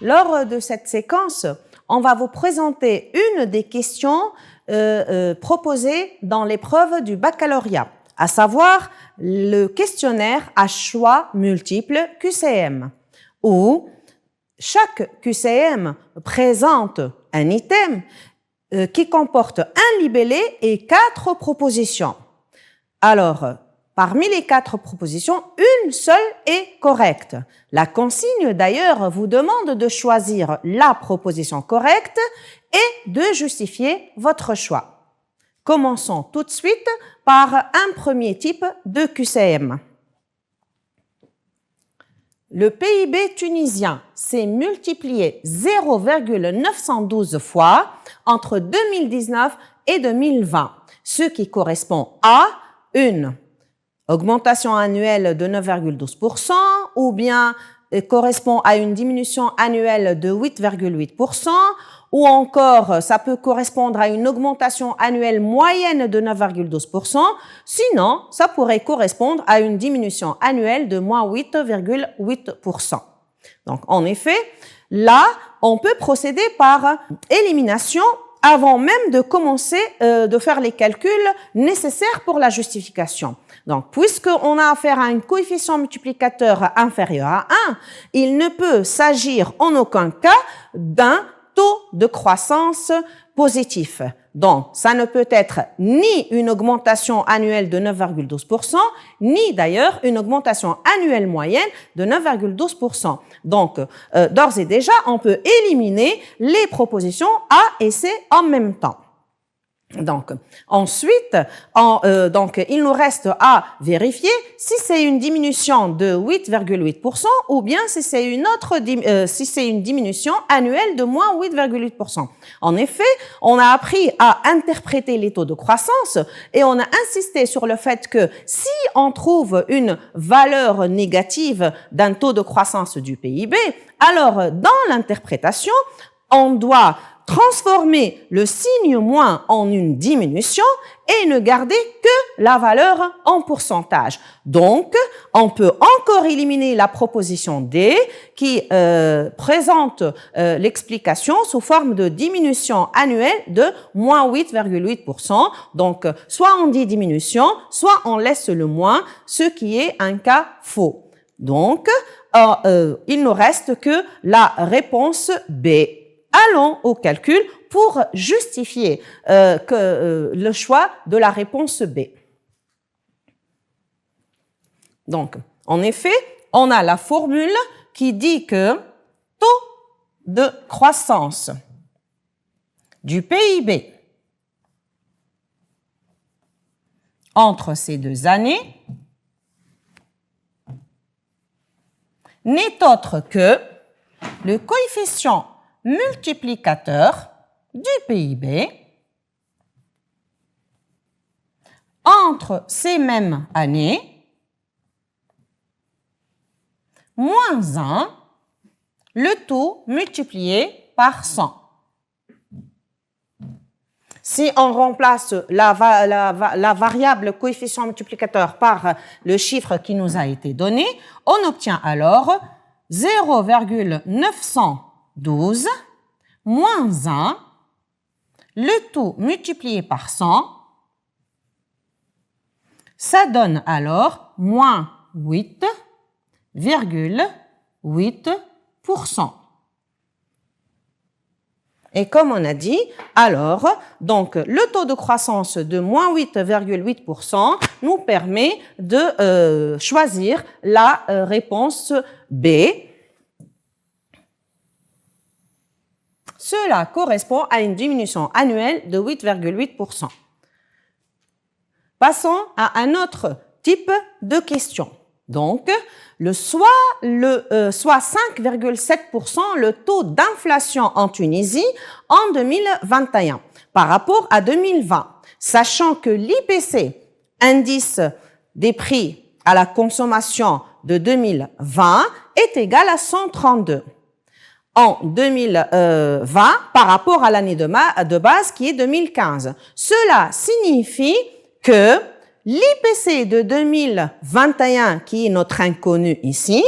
Lors de cette séquence, on va vous présenter une des questions proposées dans l'épreuve du baccalauréat, à savoir le questionnaire à choix multiples QCM, où chaque QCM présente un item qui comporte un libellé et 4 propositions. Alors, parmi les 4 propositions, une seule est correcte. La consigne, d'ailleurs, vous demande de choisir la proposition correcte et de justifier votre choix. Commençons tout de suite par un premier type de QCM. Le PIB tunisien s'est multiplié 0,912 fois entre 2019 et 2020, ce qui correspond à une augmentation annuelle de 9,12% ou bien correspond à une diminution annuelle de 8,8%, ou encore ça peut correspondre à une augmentation annuelle moyenne de 9,12%, sinon ça pourrait correspondre à une diminution annuelle de moins 8,8%. Donc en effet, là, on peut procéder par élimination avant même de commencer de faire les calculs nécessaires pour la justification. Donc, puisqu'on a affaire à un coefficient multiplicateur inférieur à 1, il ne peut s'agir en aucun cas d'un taux de croissance positif. Donc, ça ne peut être ni une augmentation annuelle de 9,12%, ni d'ailleurs une augmentation annuelle moyenne de 9,12%. Donc, d'ores et déjà, on peut éliminer les propositions A et C en même temps. Donc, ensuite, il nous reste à vérifier si c'est une diminution de 8,8% ou bien si c'est une diminution annuelle de moins 8,8%. En effet, on a appris à interpréter les taux de croissance et on a insisté sur le fait que si on trouve une valeur négative d'un taux de croissance du PIB, alors dans l'interprétation, on doit transformer le signe moins en une diminution et ne garder que la valeur en pourcentage. Donc, on peut encore éliminer la proposition D qui présente l'explication sous forme de diminution annuelle de moins 8,8%. Donc, soit on dit diminution, soit on laisse le moins, ce qui est un cas faux. Donc, il ne reste que la réponse B. Allons au calcul pour justifier le choix de la réponse B. Donc, en effet, on a la formule qui dit que taux de croissance du PIB entre ces 2 années n'est autre que le coefficient multiplicateur du PIB entre ces mêmes années moins 1, le taux multiplié par 100. Si on remplace la variable coefficient multiplicateur par le chiffre qui nous a été donné, on obtient alors 0,912 moins 1, le tout multiplié par 100, ça donne alors moins 8,8%. Et comme on a dit, alors, donc, le taux de croissance de moins 8,8% nous permet de choisir la réponse B. Cela correspond à une diminution annuelle de 8,8%. Passons à un autre type de question. Donc, soit 5,7% le taux d'inflation en Tunisie en 2021 par rapport à 2020, sachant que l'IPC, indice des prix à la consommation de 2020, est égal à 132 en 2020 par rapport à l'année de base qui est 2015. Cela signifie que l'IPC de 2021, qui est notre inconnu ici,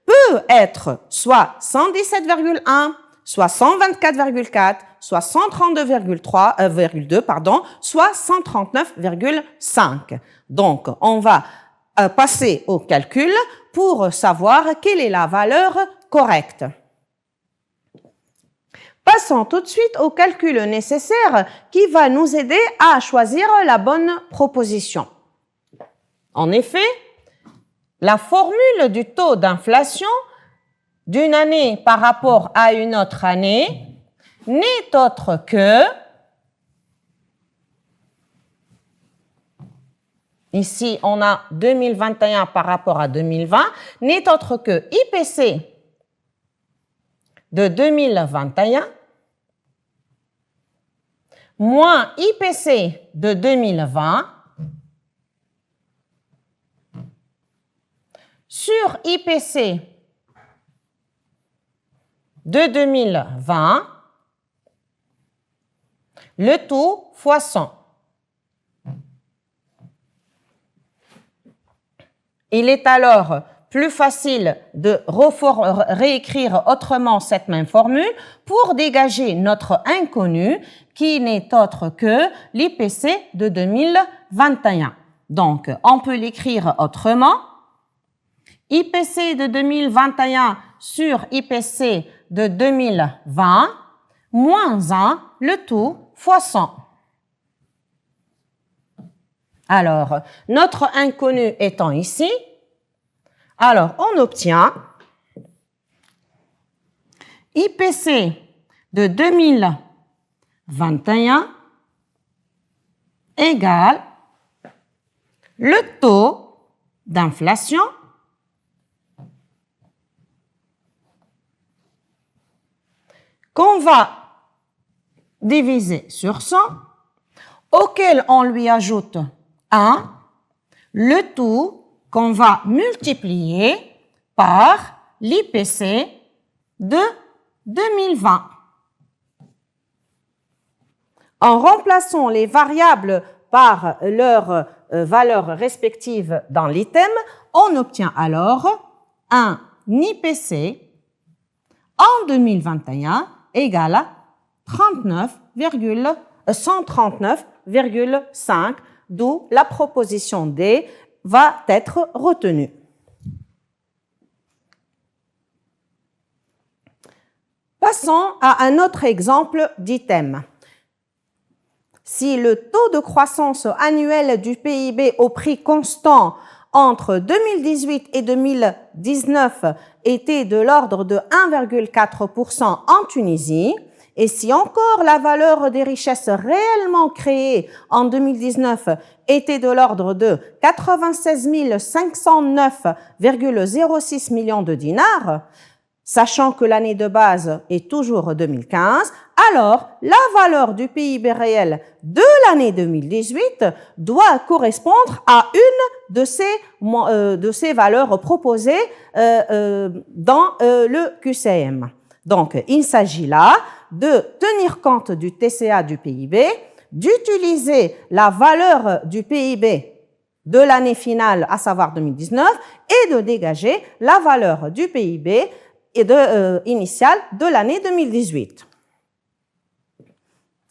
peut peut être soit 117,1, soit 124,4, soit 132,2, soit 139,5. Donc, on va passer au calcul pour savoir quelle est la valeur correcte. Passons tout de suite au calcul nécessaire qui va nous aider à choisir la bonne proposition. En effet, la formule du taux d'inflation d'une année par rapport à une autre année n'est autre que, ici on a 2021 par rapport à 2020, n'est autre que IPC de 2021 moins IPC de 2020 sur IPC de 2020, le tout fois 100. Il est alors plus facile de réécrire autrement cette même formule pour dégager notre inconnu qui n'est autre que l'IPC de 2021. Donc, on peut l'écrire autrement. IPC de 2021 sur IPC de 2020 moins 1, le tout fois 100. Alors, notre inconnu étant ici, alors on obtient IPC de 2021 égale le taux d'inflation qu'on va diviser sur 100, auquel on lui ajoute 1, le tout qu'on va multiplier par l'IPC de 2020. En remplaçant les variables par leurs valeurs respectives dans l'item, on obtient alors un IPC en 2021 égale à 139,5, d'où la proposition D va être retenue. Passons à un autre exemple d'item. Si le taux de croissance annuel du PIB au prix constant entre 2018 et 2019 était de l'ordre de 1,4% en Tunisie, et si encore la valeur des richesses réellement créées en 2019 était de l'ordre de 96 509,06 millions de dinars, sachant que l'année de base est toujours 2015, alors la valeur du PIB réel de l'année 2018 doit correspondre à une de ces valeurs proposées dans le QCM. Donc, il s'agit là de tenir compte du TCA du PIB, d'utiliser la valeur du PIB de l'année finale, à savoir 2019, et de dégager la valeur du PIB initiale de l'année 2018.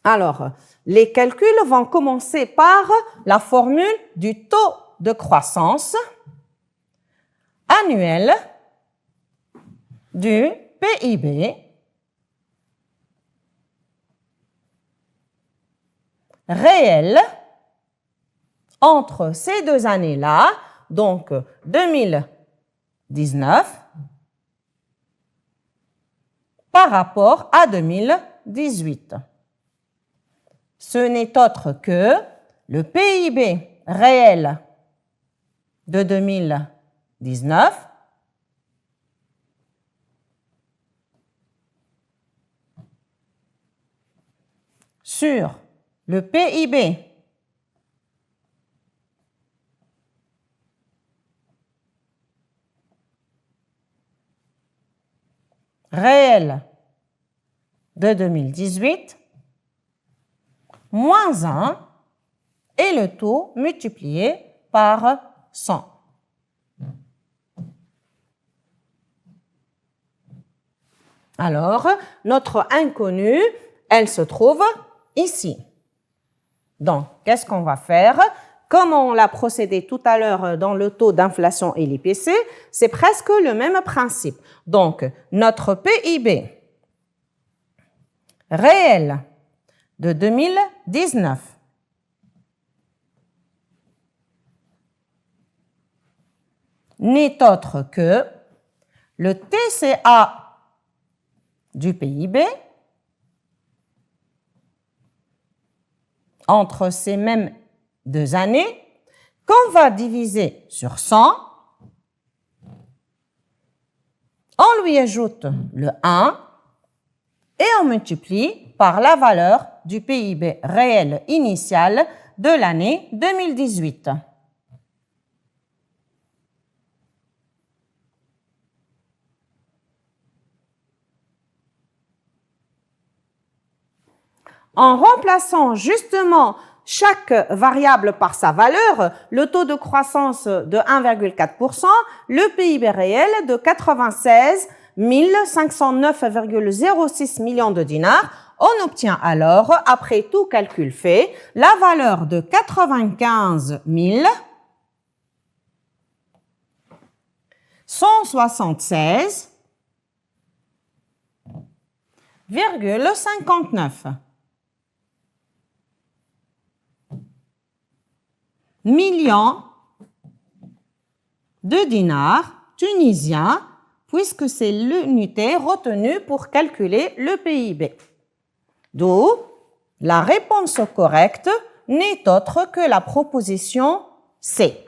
Alors, les calculs vont commencer par la formule du taux de croissance annuel du PIB réel entre ces deux années-là, donc 2019 par rapport à 2018. Ce n'est autre que le PIB réel de 2019 sur le PIB réel de 2018 moins 1 et le taux multiplié par 100. Alors, notre inconnue, elle se trouve ici. Donc, qu'est-ce qu'on va faire? Comme on l'a procédé tout à l'heure dans le taux d'inflation et l'IPC, c'est presque le même principe. Donc, notre PIB réel de 2019 n'est autre que le TCA du PIB entre ces mêmes 2 années qu'on va diviser sur 100. On lui ajoute le 1 et on multiplie par la valeur du PIB réel initial de l'année 2018. En remplaçant justement chaque variable par sa valeur, le taux de croissance de 1,4%, le PIB réel de 96 509,06 millions de dinars, on obtient alors, après tout calcul fait, la valeur de 95 176,59 millions de dinars tunisiens, puisque c'est l'unité retenue pour calculer le PIB. D'où la réponse correcte n'est autre que la proposition C.